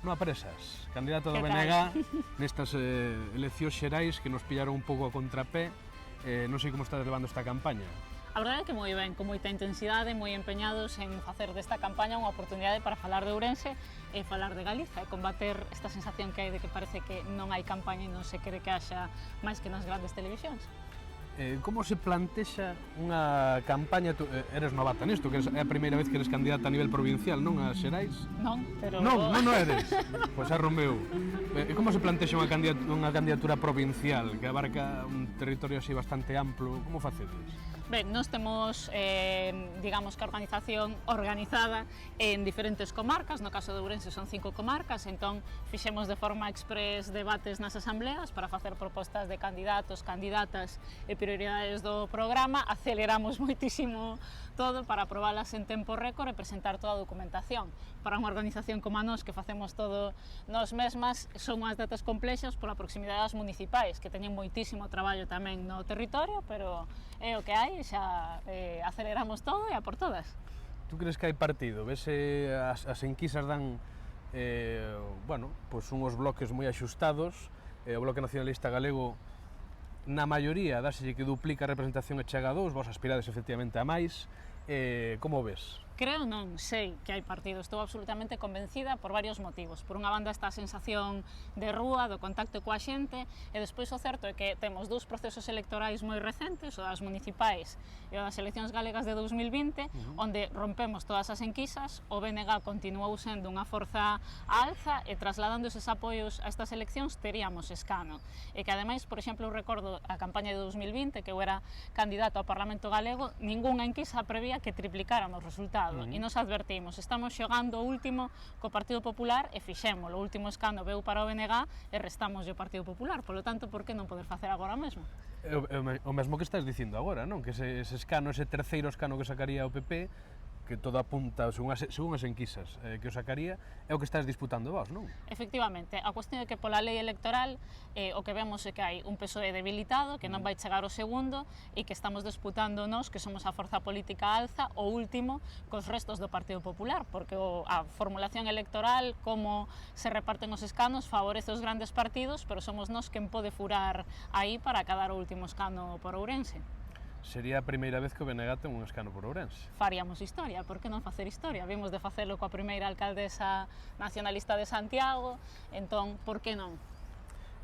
Noa Presas, candidato do Que BNG nestas eleccións xerais que nos pillaron un pouco a contrapé. Non sei como estás levando esta campaña. A verdade é que moi ben, con moita intensidade, moi empeñados en facer desta campaña unha oportunidade para falar de Ourense e falar de Galiza e combater esta sensación que hai de que parece que non hai campaña e non se quere que haxa máis que nas grandes televisións. Como se plantexa unha campaña? Tú eres novata nisto, que é a primeira vez que eres candidata a nivel provincial, non a xerais? Non, pero... Non eres. Pois é Romeu. Como se plantexa unha candidatura provincial que abarca un territorio así bastante amplo? Como facedes? Ben, nós temos, digamos que a organización organizada en diferentes comarcas, no caso de Ourense son 5 comarcas, entón fixemos de forma express debates nas asambleas para facer propostas de candidatos, candidatas e prioridades do programa, aceleramos moitísimo todo para aprobalas en tempo récord e presentar toda a documentación. Para unha organización como a nós, que facemos todo nós mesmas, son unhas datas complexas pola proximidade das municipais, que teñen moitísimo traballo tamén no territorio, pero é o que hai, xa aceleramos todo e a por todas. Tú crees que hai partido? Vese as enquisas dan pois unhos bloques moi axustados, o Bloque Nacionalista Galego na maioría dáselle que duplica a representación e chega a 2, vos aspirades efectivamente a máis. Como ves? Creo non, sei que hai partido, estou absolutamente convencida por varios motivos. Por unha banda está a sensación de rúa, do contacto coa xente, e despois o certo é que temos dous procesos electorais moi recentes, o das municipais e o das eleccións galegas de 2020, onde rompemos todas as enquisas, o BNG continuou sendo unha forza alza e trasladando eses apoios a estas eleccións teríamos escano. E que ademais, por exemplo, eu recordo a campaña de 2020, que eu era candidato ao Parlamento Galego, ningunha enquisa prevía que triplicáramos resultados. E nos advertimos, estamos xogando o último co Partido Popular e fixémolo, o último escano veu para o BNG e restamos o Partido Popular, polo tanto, por que non poder facer agora mesmo? O mesmo que estás dicindo agora, non? Que ese escano, ese terceiro escano que sacaría o PP, que todo apunta, según as enquisas que o sacaría, é o que estás disputando vos, non? Efectivamente, a cuestión é que pola lei electoral o que vemos é que hai un PSOE debilitado, que non vai chegar ao segundo e que estamos disputando nós, que somos a forza política alza, o último cos restos do Partido Popular, porque a formulación electoral, como se reparten os escanos, favorece os grandes partidos, pero somos nós quen pode furar aí para acadar o último escano por Ourense. Sería a primeira vez que o BNG ten un escano por Ourense. Faríamos historia, por que non facer historia? Vimos de facelo coa primeira alcaldesa nacionalista de Santiago, entón, por que non?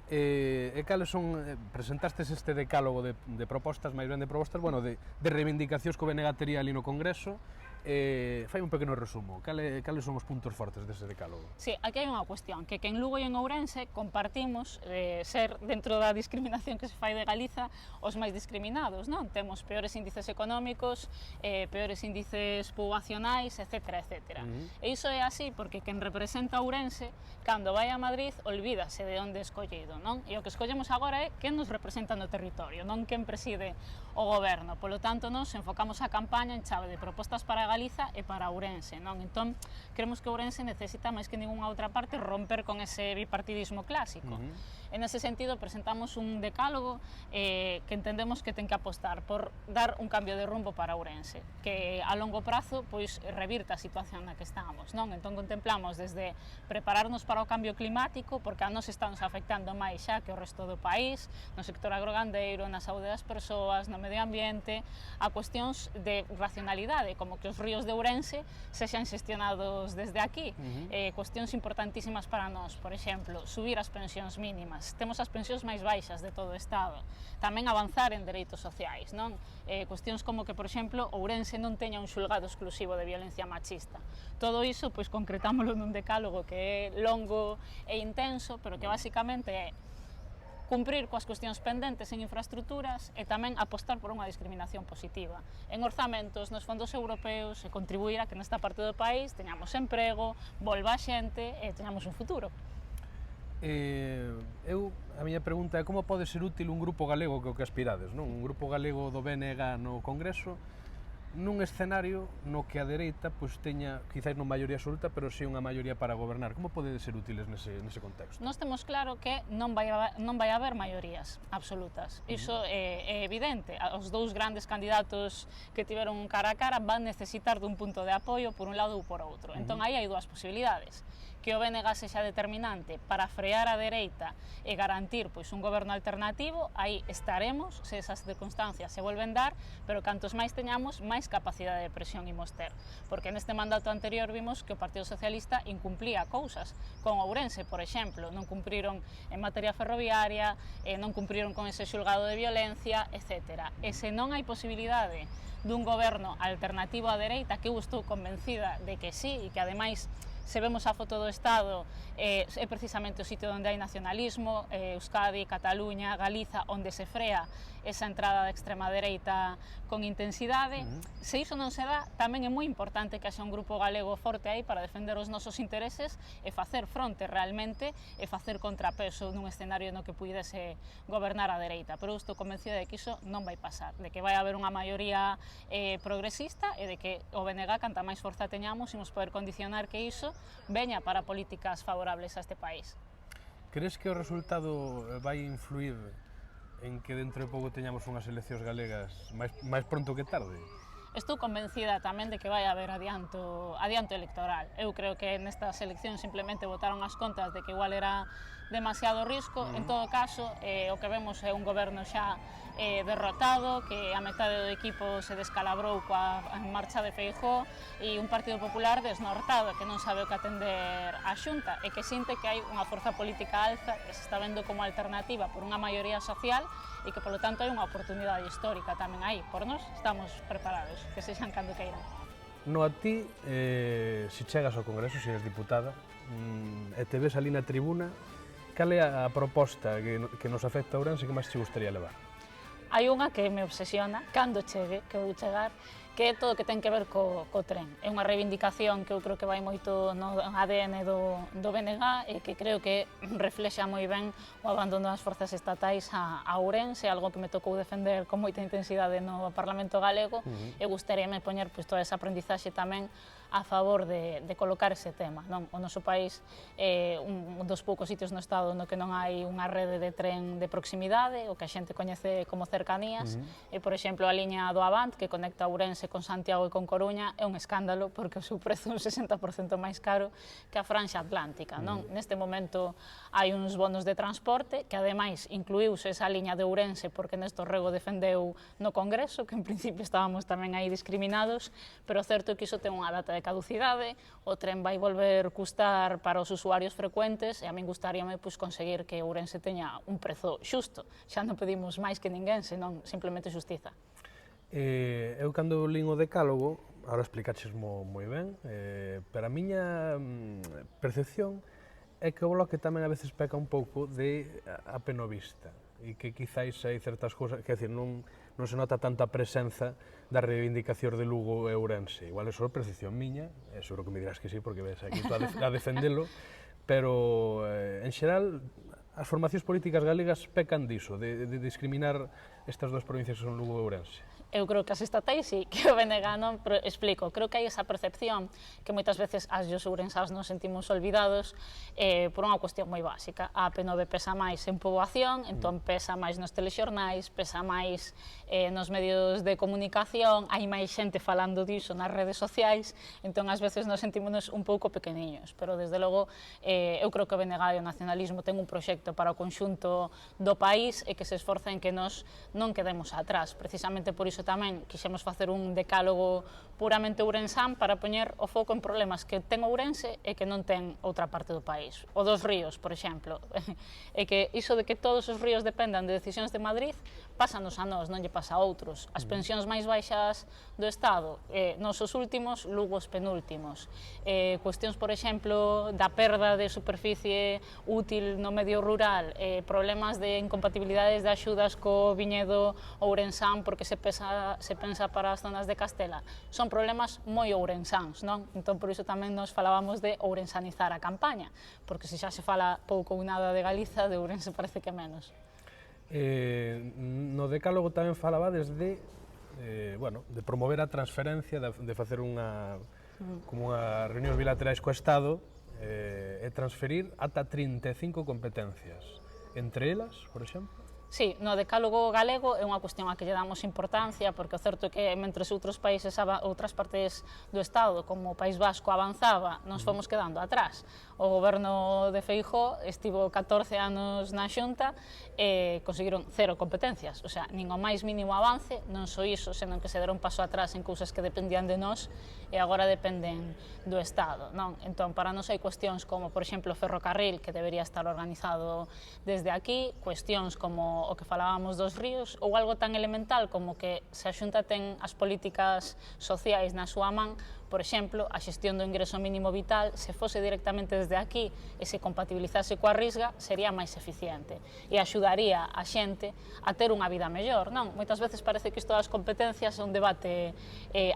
E cales son, presentastes este decálogo de propostas, máis ben de propostas, de reivindicacións que o BNG tería ali no Congreso. Fai un pequeno resumo, cales son os puntos fortes dese decálogo? Sí, aquí hai unha cuestión, que en Lugo e en Ourense compartimos ser, dentro da discriminación que se fai de Galiza, os máis discriminados, non? Temos peores índices económicos, peores índices poboacionais, etc. E iso é así porque quen representa Ourense, cando vai a Madrid, olvídase de onde escollido, non? E o que escollemos agora é quen nos representa no territorio, non quen preside o goberno. Polo tanto, nos enfocamos a campaña en chave de propostas para Galiza e para Ourense, non? Entón, creemos que Ourense necesita máis que ningunha outra parte romper con ese bipartidismo clásico. En ese sentido, presentamos un decálogo que entendemos que ten que apostar por dar un cambio de rumbo para Ourense, que a longo prazo pois revirta a situación na que estamos, non? Entón contemplamos desde prepararnos para o cambio climático, porque a nos estamos afectando máis xa que o resto do país, no sector agrogandeiro, na saúde das persoas, no medio ambiente, a cuestións de racionalidade, como que os ríos de Ourense sexan xestionados desde aquí. Cuestións importantísimas para nós, por exemplo, subir as pensións mínimas. Temos as pensións máis baixas de todo o Estado. Tamén avanzar en dereitos sociais, non? Cuestións como que, por exemplo, Ourense non teña un xulgado exclusivo de violencia machista. Todo iso, pois, concretámolo nun decálogo que é longo e intenso, pero que basicamente é cumprir coas cuestións pendentes en infraestructuras e tamén apostar por unha discriminación positiva en orzamentos, nos fondos europeos e contribuir a que nesta parte do país teñamos emprego, volva a xente e teñamos un futuro. A miña pregunta é como pode ser útil un grupo galego que o que aspirades, non? Un grupo galego do BNG no Congreso, nun escenario no que a dereita pois teña, quizáis non maioría absoluta, pero si unha maioría para gobernar. Como pode ser útiles nese contexto? Nós temos claro que non vai haber maiorías absolutas. Iso é evidente. Os dous grandes candidatos que tiveron cara a cara van necesitar dun punto de apoio por un lado ou por outro. Entón, aí hai dúas posibilidades. Que o BNG sexa determinante para frear a dereita e garantir pois un goberno alternativo, aí estaremos se esas circunstancias se volven dar, pero cantos máis teñamos, máis capacidade de presión imos ter, porque neste mandato anterior vimos que o Partido Socialista incumplía cousas, con Ourense, por exemplo, non cumpriron en materia ferroviaria, non cumpriron con ese xulgado de violencia, etc. E se non hai posibilidade dun goberno alternativo á dereita, que eu estou convencida de que sí, e que ademais se vemos a foto do Estado, é precisamente o sitio onde hai nacionalismo, Euskadi, Cataluña, Galiza, onde se frea esa entrada de extrema dereita con intensidade. Se iso non se dá, tamén é moi importante que haxa un grupo galego forte aí para defender os nosos intereses e facer fronte realmente e facer contrapeso nun escenario no que puidese gobernar a dereita. Pero eu estou convencida de que iso non vai pasar, de que vai haber unha maioría progresista e de que o BNG, canta máis forza teñamos, imos poder condicionar que iso veña para políticas favorables a este país. Crees que o resultado vai influir en que dentro de pouco teñamos unhas eleccións galegas máis pronto que tarde? Estou convencida tamén de que vai haber adianto electoral. Eu creo que nestas eleccións simplemente botaron as contas de que igual era demasiado risco. En todo caso, o que vemos é un goberno xa derrotado, que a metade do equipo se descalabrou coa marcha de Feijóo e un Partido Popular desnortado, que non sabe o que atender á Xunta e que sinte que hai unha forza política alza que se está vendo como alternativa por unha maioría social e que, polo tanto, hai unha oportunidade histórica tamén aí. Por nós, estamos preparados, que sexan cando queiran. No a ti, se chegas ao Congreso, se eres diputada, e te ves ali na tribuna, cal é a proposta que nos afecta a Ourense que máis te gustaría levar? Hai unha que me obsesiona, cando chegue, que vou chegar, que é todo o que ten que ver co tren. É unha reivindicación que eu creo que vai moito no ADN do BNG e que creo que reflexa moi ben o abandono das forzas estatais a Ourense, algo que me tocou defender con moita intensidade no Parlamento galego, e gustaríame poñer pois, toda esa aprendizaxe tamén a favor de colocar ese tema. Non? O noso país é un dos poucos sitios no Estado no que non hai unha rede de tren de proximidade, o que a xente coñece como cercanías, e, por exemplo, a liña do Avant, que conecta Ourense con Santiago e con Coruña, é un escándalo porque o seu prezo é un 60% máis caro que a franxa atlántica. Non? Neste momento hai uns bonos de transporte, que ademais incluíuse esa liña de Ourense porque Néstor Rego defendeu no Congreso, que en principio estábamos tamén aí discriminados, pero o certo é que iso ten unha data de caducidade, o tren vai volver custar para os usuarios frecuentes e a min gustaríame pois, conseguir que Ourense teña un prezo xusto. Xa non pedimos máis que ninguén, senón simplemente xustiza. Eu cando lín o decálogo, ahora explicaxesmo moi ben, pero a miña percepción é que o Bloque tamén a veces peca un pouco de apenovista e que quizáis hai certas cousas, que decir, non se nota tanta presenza da reivindicación de Lugo e Ourense. Igual é só percepción miña, seguro que me dirás que sí, porque ves aquí tú a defendelo, pero en xeral as formacións políticas galegas pecan diso, de discriminar estas dúas provincias que son Lugo e Ourense. Eu creo que as estatais sí, que o BNG non, pero explico, creo que hai esa percepción que moitas veces as ourensás nos sentimos olvidados por unha cuestión moi básica. A AP9 pesa máis en poboación, entón pesa máis nos telexornais, pesa máis nos medios de comunicación, hai máis xente falando diso nas redes sociais, entón ás veces nos sentimos un pouco pequeniños, pero desde logo eu creo que o BNG e o nacionalismo ten un proxecto para o conxunto do país e que se esforza en que nos non quedemos atrás. Precisamente por iso tamén quixemos facer un decálogo puramente ourensán para poñer o foco en problemas que ten Ourense e que non ten outra parte do país. O dos ríos, por exemplo. E que iso de que todos os ríos dependan de decisións de Madrid, pásanos a nós, non lle pasa a outros. As pensións máis baixas do Estado, nos os últimos, Lugo os penúltimos. Cuestións, por exemplo, da perda de superficie útil no medio rural, problemas de incompatibilidades de axudas co viñedo ourensán porque se pensa para as zonas de Castela. Son problemas moi ourensáns, non? Entón, por iso tamén nos falábamos de ourensanizar a campaña, porque se xa se fala pouco ou nada de Galiza, de Ourense parece que menos. No decálogo tamén falaba desde bueno, de promover a transferencia, de facer como unha reunións bilaterais co Estado e transferir ata 35 competencias. Entre elas, por exemplo? Sí, no decálogo galego é unha cuestión a que lle damos importancia, porque o certo é que mentre outros países, outras partes do Estado, como o País Vasco, avanzaba, nos fomos quedando atrás. O goberno de Feijóo estivo 14 anos na Xunta e conseguiron 0 competencias, o sea, nin o máis mínimo avance, non só iso, senón que se deron paso atrás en cousas que dependían de nós e agora dependen do Estado, non? Entón, para nós hai cuestións como, por exemplo, o ferrocarril, que debería estar organizado desde aquí, cuestións como o que falábamos dos ríos, ou algo tan elemental como que se a Xunta ten as políticas sociais na súa man, por exemplo, a xestión do ingreso mínimo vital, se fose directamente desde aquí e se compatibilizase coa Risga, sería máis eficiente e axudaría a xente a ter unha vida mellor, non? Moitas veces parece que isto das competencias é un debate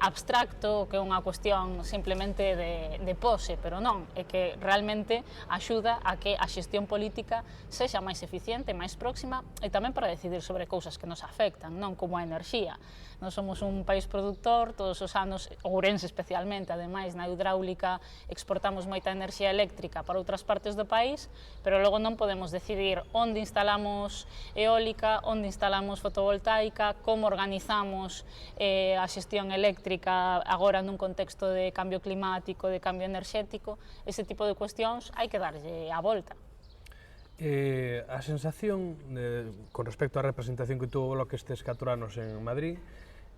abstracto, que é unha cuestión simplemente de pose, pero non, é que realmente axuda a que a xestión política sexa máis eficiente, máis próxima e tamén para decidir sobre cousas que nos afectan, non como a enerxía. Nós somos un país productor, todos os anos, Ourense especialmente, ademais na hidráulica exportamos moita enerxía eléctrica para outras partes do país, pero logo non podemos decidir onde instalamos eólica, onde instalamos fotovoltaica, como organizamos a xestión eléctrica agora nun contexto de cambio climático, de cambio enerxético. Ese tipo de cuestións hai que darlle a volta. A sensación, con respecto á representación que tuvo o Bloque estes 4 anos en Madrid,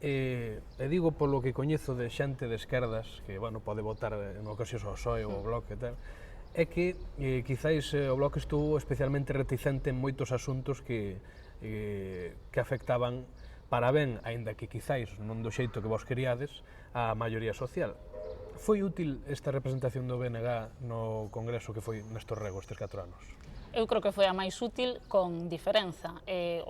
e digo polo que coñezo de xente de esquerdas, que, bueno, pode votar en ocasións ao PSOE ou ao Bloque e tal, é que quizáis o Bloque estuvo especialmente reticente en moitos asuntos que afectaban para ben, aínda que quizáis non do xeito que vos queríades, a maioría social. Foi útil esta representación do BNG no Congreso que foi Néstor Rego estes 4 anos? Eu creo que foi a máis útil con diferenza.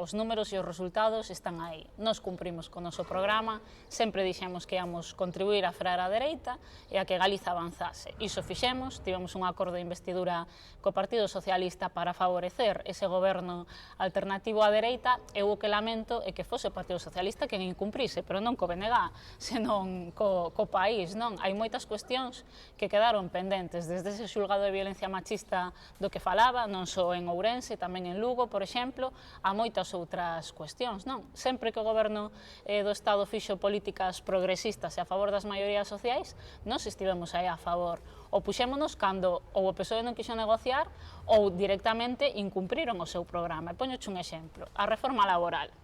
Os números e os resultados están aí. Nos cumprimos co noso programa, sempre dixemos que íamos contribuir a frear a dereita e a que Galiza avanzase. Iso fixemos, tivemos un acordo de investidura co Partido Socialista para favorecer ese goberno alternativo á dereita e o que lamento é que fose o Partido Socialista quen incumprise, pero non co BNG, senón co país, non? Hai moitas cuestións que quedaron pendentes, desde ese xulgado de violencia machista do que falaba, non só en Ourense, tamén en Lugo, por exemplo, a moitas outras cuestións, non? Sempre que o goberno do Estado fixo políticas progresistas e a favor das maiorías sociais, nós estivemos aí a favor. Ou puxémonos cando ou o PSOE non quixo negociar ou directamente incumpriron o seu programa. E poñoche un exemplo, a reforma laboral.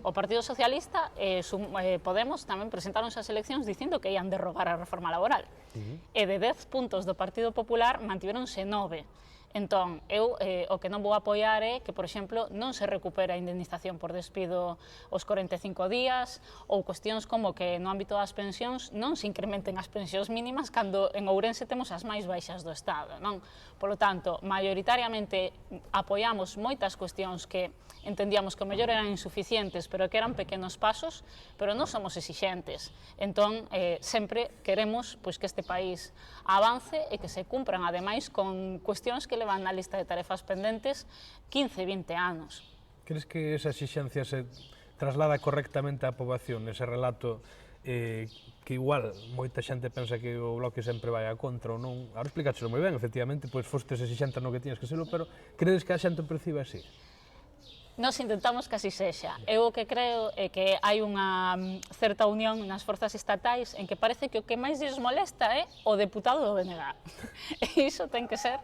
O Partido Socialista e Podemos tamén presentaron as eleccións dicindo que ian derrogar a reforma laboral. E de 10 puntos do Partido Popular mantiveronse 9. Entón, eu o que non vou apoiar é que, por exemplo, non se recupera a indemnización por despido os 45 días ou cuestións como que no ámbito das pensións non se incrementen as pensións mínimas cando en Ourense temos as máis baixas do Estado, non? Polo tanto, maioritariamente apoiamos moitas cuestións que entendíamos que o mellor eran insuficientes, pero que eran pequenos pasos, pero non somos exixentes. Entón, sempre queremos que este país avance e que se cumpran, ademais, con cuestións que levan na lista de tarefas pendentes 15, 20 anos. Crees que esa exixencia se traslada correctamente á poboación, ese relato que igual moita xente pensa que o Bloque sempre vai a contra ou non? Ahora explícachelo moi ben, efectivamente, pois fostes exixente no que tiñas que serlo, pero credes que a xente o percibe así? Nos intentamos que así sexa. Eu o que creo é que hai unha certa unión nas forzas estatais en que parece que o que máis lles molesta é o deputado do BNG. E iso ten que ser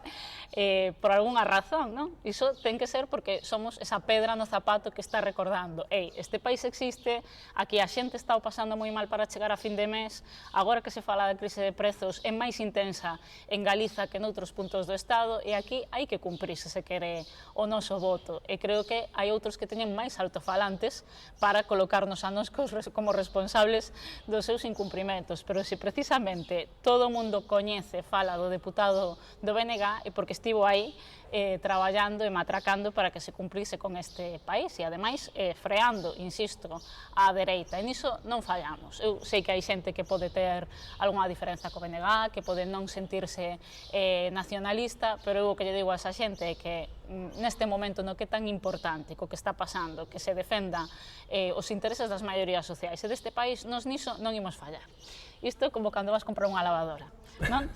por algunha razón, non? Iso ten que ser porque somos esa pedra no zapato que está recordando: ei, este país existe, aquí a xente está o pasando moi mal para chegar a fin de mes, agora que se fala da crise de prezos é máis intensa en Galiza que noutros puntos do Estado, e aquí hai que cumprir se quere o noso voto. E creo que hai outros que teñen máis altofalantes para colocarnos a nós como responsables dos seus incumprimentos, pero se precisamente todo o mundo coñece, fala do deputado do BNG, é porque estivo aí traballando e matracando para que se cumprise con este país e, ademais, freando, insisto, á dereita. E niso non fallamos. Eu sei que hai xente que pode ter algunha diferenza co BNG, que pode non sentirse nacionalista, pero eu o que lle digo a esa xente é que neste momento no que é tan importante co que está pasando, que se defenda os intereses das maiorías sociais e deste país, nos niso non imos fallar. Isto é como cando vas comprar unha lavadora, non?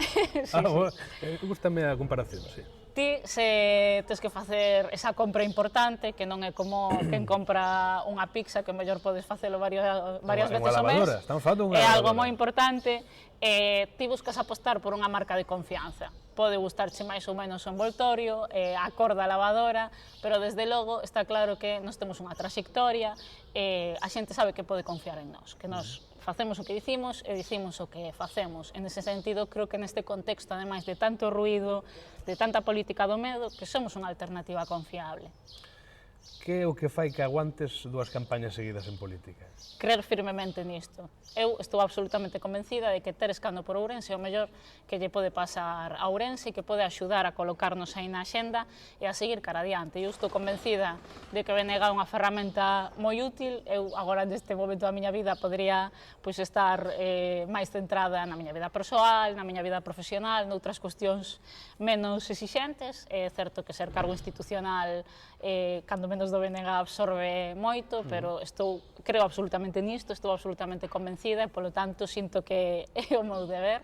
Gústame a comparación, sí. Ti se tes que facer esa compra importante, que non é como quen compra unha pizza, que mellor podes facelo varias veces ao mes, é algo moi importante, ti buscas apostar por unha marca de confianza. Pode gustarche máis ou menos o envoltorio, a cor da lavadora, pero desde logo está claro que nós temos unha traxectoria, a xente sabe que pode confiar en nós, que nós facemos o que dicimos e dicimos o que facemos. En ese sentido, creo que neste contexto, ademais de tanto ruído, de tanta política do medo, que somos unha alternativa confiable. Que é o que fai que aguantes 2 campañas seguidas en política? Creer firmemente nisto. Eu estou absolutamente convencida de que ter escano por Ourense é o mellor que lle pode pasar a Ourense e que pode axudar a colocarnos aí na xenda e a seguir cara adiante. Eu estou convencida de que BNG é unha ferramenta moi útil. Eu agora neste momento da miña vida podría estar máis centrada na miña vida persoal, na miña vida profesional, noutras cuestións menos exixentes. É certo que ser cargo institucional cando menos do BNG absorbe moito, pero creo absolutamente nisto, estou absolutamente convencida e, polo tanto, sinto que é o meu deber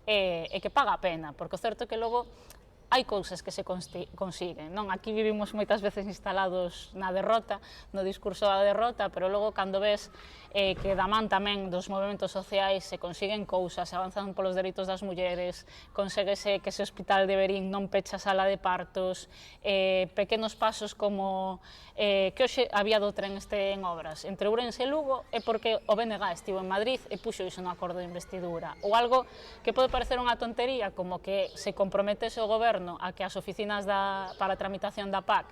e que paga a pena, porque o certo é que logo hai cousas que se consiguen, non? Aquí vivimos moitas veces instalados na derrota, no discurso da derrota, pero logo cando ves que da man tamén dos movimentos sociais se consiguen cousas, se avanzan polos dereitos das mulleres, conseguese que ese hospital de Verín non pecha a sala de partos, pequenos pasos como que hoxe había do tren este en obras entre Ourense e Lugo, é porque o BNG estivo en Madrid e puxo iso no acordo de investidura, ou algo que pode parecer unha tontería, como que se comprometese o goberno a que as oficinas para a tramitación da PAC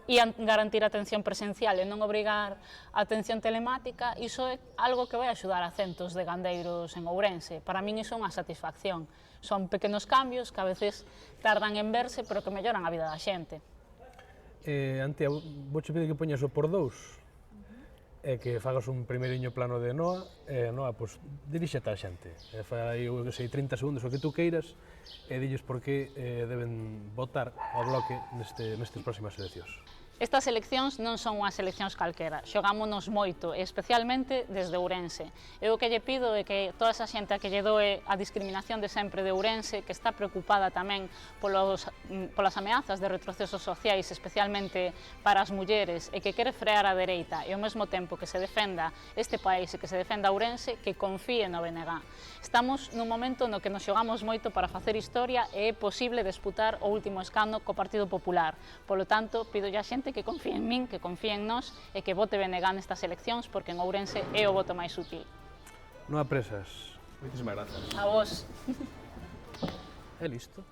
ian garantir a atención presencial e non obrigar a atención telemática, iso é algo que vai axudar a centos de gandeiros en Ourense. Para min iso é unha satisfacción. Son pequenos cambios que a veces tardan en verse, pero que melloran a vida da xente. Antía, vouche pedir que poñas o por 2, e que fagas un primeiriño plano de Noa, e Noa, pois, diríxete á xente. Fai, eu sei, 30 segundos o que tú queiras, e dilles por que deben votar ao bloque nestes próximas eleccións. Estas eleccións non son unhas eleccións calquera, xogámonos moito, especialmente desde Ourense. Eu o que lle pido é que toda esa xente a que lle doe a discriminación de sempre de Ourense, que está preocupada tamén polas ameazas de retrocesos sociais, especialmente para as mulleres, e que quere frear a dereita e ao mesmo tempo que se defenda este país e que se defenda Ourense, que confíe no BNG. Estamos nun momento no que nos xogamos moito para facer historia e é posible disputar o último escano co Partido Popular. Polo tanto, pido a xente que confíe en min, que confíe en nós e que vote BNG nestas eleccións, porque en Ourense é o voto máis útil. Non apresas. Moitísimas grazas. A vos. É listo.